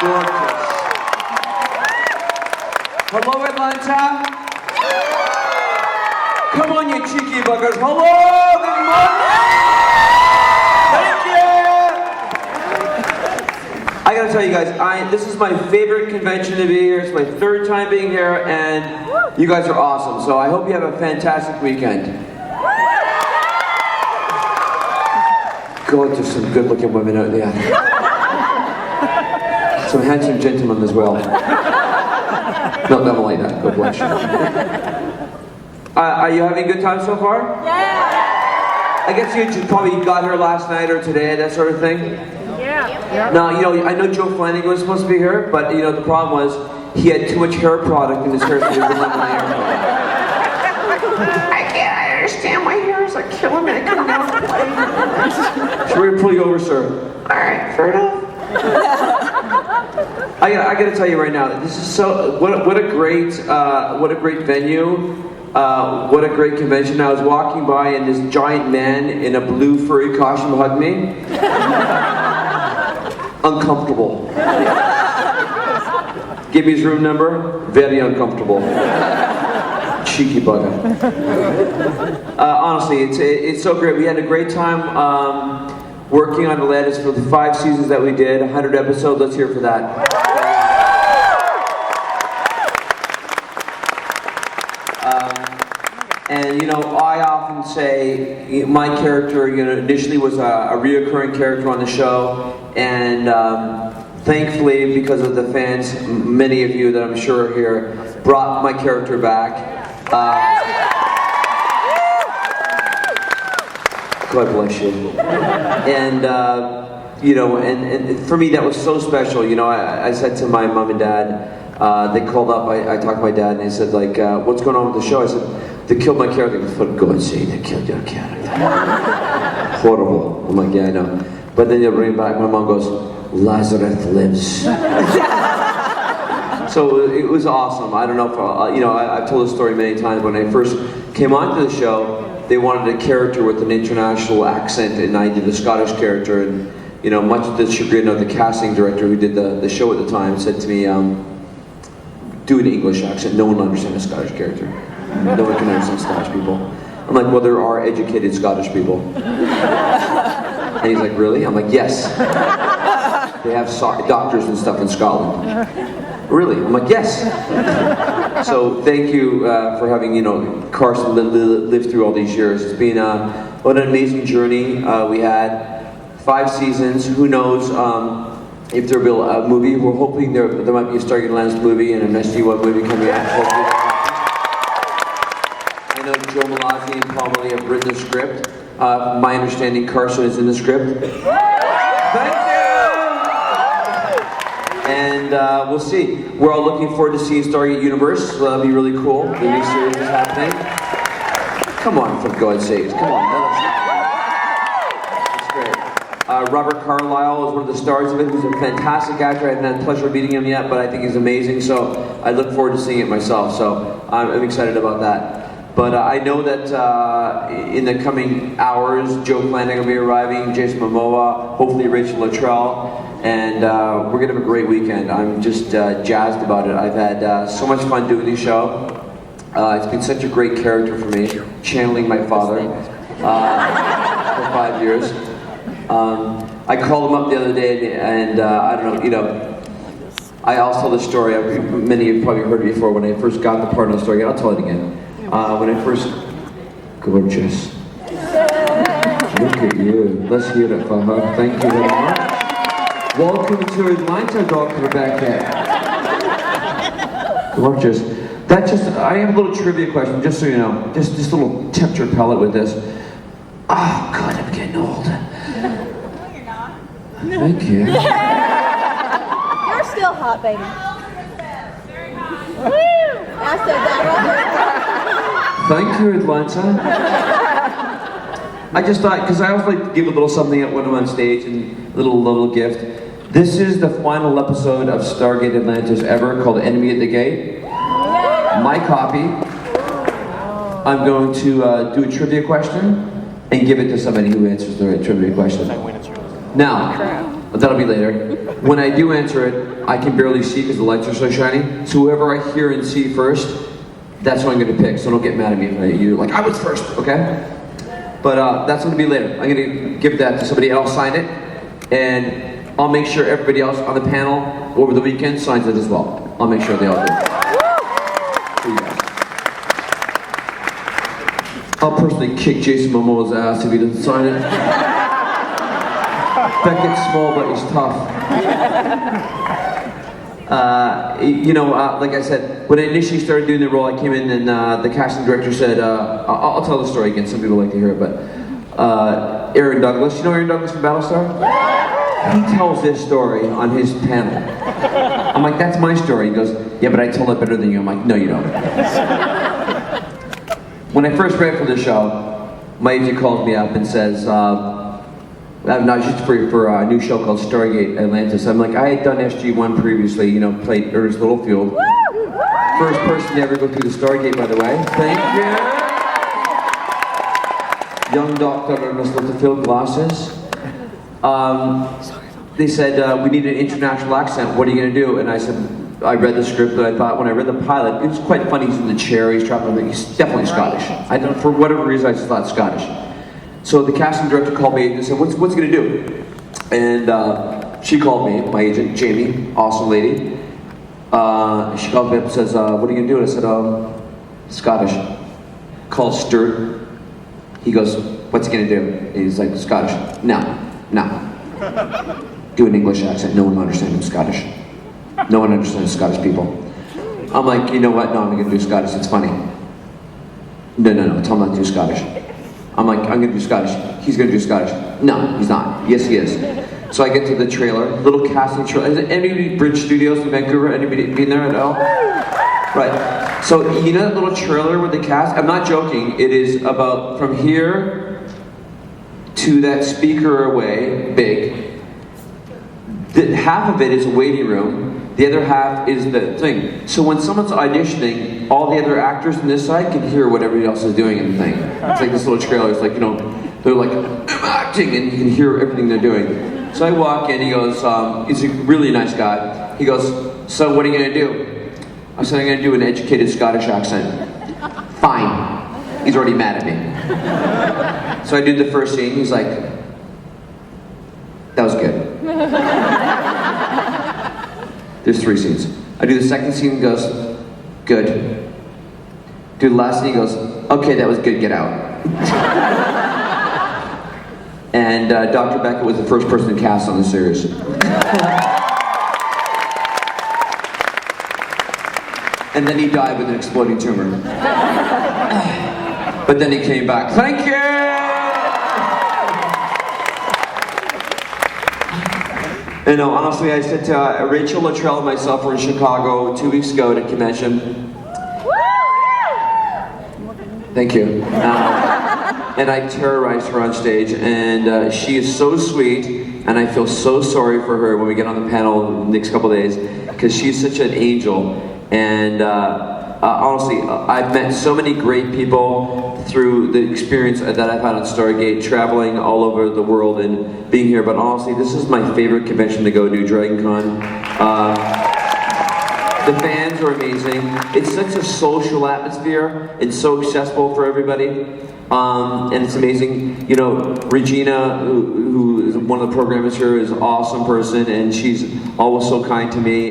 Gorgeous. Hello, Atlanta. Come on, you cheeky buggers. Hello, good morning. Thank you. I gotta tell you guys, this is my favorite convention to be here. It's my third time being here, and you guys are awesome. So I hope you have a fantastic weekend. God, there's some good-looking women out there. Some handsome gentlemen as well. Not them like that, God bless you. Are you having a good time so far? Yeah! I guess you probably got here last night or today, that sort of thing? Yeah. Now, I know Joe Flanagan was supposed to be here, but the problem was he had too much hair product in his hair, so he didn't have my hair product. I understand, my hair is like killing me, I couldn't down the plane. So we're gonna pull you over, sir. Alright, fair enough. I gotta tell you right now, this is what a great venue, what a great convention. I was walking by and this giant man in a blue furry costume hugged me. Uncomfortable. Give me his room number, very uncomfortable. Cheeky bugger. Honestly, it's so great. We had a great time working on the latest for the 5 seasons that we did, 100 episodes. Let's hear for that. And I often say my character, initially was a reoccurring character on the show, and thankfully, because of the fans, many of you that I'm sure are here, brought my character back. God bless you. And and for me that was so special. I said to my mom and dad, they called up. I talked to my dad, and they said what's going on with the show? I said, they killed my character. For God's sake, they killed your character. Horrible. I'm like, yeah, I know. But then they bring it back. My mom goes, Lazarus lives. So it was awesome. I don't know if I've told this story many times. When I first came onto the show, they wanted a character with an international accent, and I did a Scottish character. And much to the chagrin of the casting director who did the show at the time, said to me, do an English accent. No one will understand a Scottish character. No one can understand Scottish people. I'm like, well, there are educated Scottish people. And he's like, really? I'm like, yes. They have doctors and stuff in Scotland. Really? I'm like, yes. So thank you for having, Carson live through all these years. It's been what an amazing journey. We had 5 seasons. Who knows if there'll be a movie. We're hoping there might be a Stargate Atlantis movie and an SG-1 movie coming out. Hopefully. I know Joe Malazzi and Paul Mully have written the script. My understanding, Carson is in the script. Thank you! And we'll see. We're all looking forward to seeing Stargate Universe. So that'll be really cool. The new series is happening. Come on, for God's sakes. Come on. It's great. Robert Carlyle is one of the stars of it. He's a fantastic actor. I haven't had the pleasure of meeting him yet, but I think he's amazing. So I look forward to seeing it myself. So I'm excited about that. But I know that in the coming hours, Joe Flanagan will be arriving, Jason Momoa, hopefully Rachel Luttrell, and we're going to have a great weekend. I'm just jazzed about it. I've had so much fun doing the show. It's been such a great character for me, channeling my father for 5 years. I called him up the other day, and I don't know, I'll tell the story. Many of you probably heard it before. When I first got the part of the story, I'll tell it again. When I first... Gorgeous. Look at you. Let's hear it for her. Thank you very much. Welcome to Atlanta, Dr. Rebecca. Gorgeous. I have a little trivia question, just so you know. Just a little tempt your palate with this. Oh, God, I'm getting old. No, you're not. Thank you. You're still hot, baby. Woo! I said that right. Thank you, Atlanta. I just thought, because I always like to give a little something when I'm on stage, and a little gift. This is the final episode of Stargate Atlantis ever, called Enemy at the Gate. My copy. I'm going to do a trivia question and give it to somebody who answers the right trivia question. Now, That'll be later. When I do answer it, I can barely see because the lights are so shiny. So whoever I hear and see first, that's what I'm going to pick. So don't get mad at me if you're like, I was first, okay? But that's going to be later. I'm going to give that to somebody else, sign it, and I'll make sure everybody else on the panel over the weekend signs it as well. I'll make sure they all do. For you guys. I'll personally kick Jason Momoa's ass if he doesn't sign it. Beckett's small, but he's tough. Like I said, when I initially started doing the role, I came in and the casting director said, I'll tell the story again, some people like to hear it, but Aaron Douglas, you know Aaron Douglas from Battlestar? He tells this story on his panel. I'm like, that's my story. He goes, yeah, but I told it better than you. I'm like, no, you don't. When I first read for the show, my agent calls me up and says, not just for a new show called Stargate Atlantis. I'm like, I had done SG-1 previously, played Ernest Littlefield. First person to ever go through the Stargate, by the way. Thank you. Young Dr. Ernest Littlefield, glasses. They said, we need an international accent. What are you going to do? And I said, I read the script, but I thought when I read the pilot, it was quite funny. He's in the chair, he's trapped. He's definitely Scottish. I don't, for whatever reason, I just thought Scottish. So the casting director called me and said, what's he gonna do? And she called me, my agent, Jamie, awesome lady. She called me up and says, what are you gonna do? And I said, Scottish. Called Stuart. He goes, what's he gonna do? And he's like, Scottish. No. Do an English accent, no one understands him Scottish. No one understands Scottish people. I'm like, you know what? No, I'm gonna do Scottish, it's funny. No, tell him not to do Scottish. I'm like, I'm gonna do Scottish. He's gonna do Scottish. No, he's not. Yes, he is. So I get to the trailer, little casting trailer. Is anybody Bridge Studios in Vancouver? Anybody been there at all? Right. So you know that little trailer with the cast? I'm not joking. It is about from here to that speaker away, big. Half of it is a waiting room. The other half is the thing. So when someone's auditioning, all the other actors on this side can hear what everybody else is doing in the thing. It's like this little trailer. It's like, they're like, I'm acting, and you can hear everything they're doing. So I walk in, he goes, he's a really nice guy. He goes, so what are you gonna do? I said, I'm gonna do an educated Scottish accent. Fine. He's already mad at me. So I did the first scene, he's like, that was good. There's 3 scenes. I do the second scene, he goes, good. Do the last scene, he goes, okay, that was good, get out. And Dr. Beckett was the first person to cast on the series. And then he died with an exploding tumor. But then he came back, thank you! And no, honestly, I said to Rachel Luttrell and myself were in Chicago 2 weeks ago at a convention. Thank you. And I terrorized her on stage, and she is so sweet, and I feel so sorry for her when we get on the panel the next couple of days, because she's such an angel. And honestly, I've met so many great people through the experience that I've had on Stargate, traveling all over the world and being here. But honestly, this is my favorite convention to go to, Dragon Con. The fans are amazing. It's such a social atmosphere. It's so accessible for everybody. And it's amazing. Regina, who is one of the programmers here, is an awesome person, and she's always so kind to me.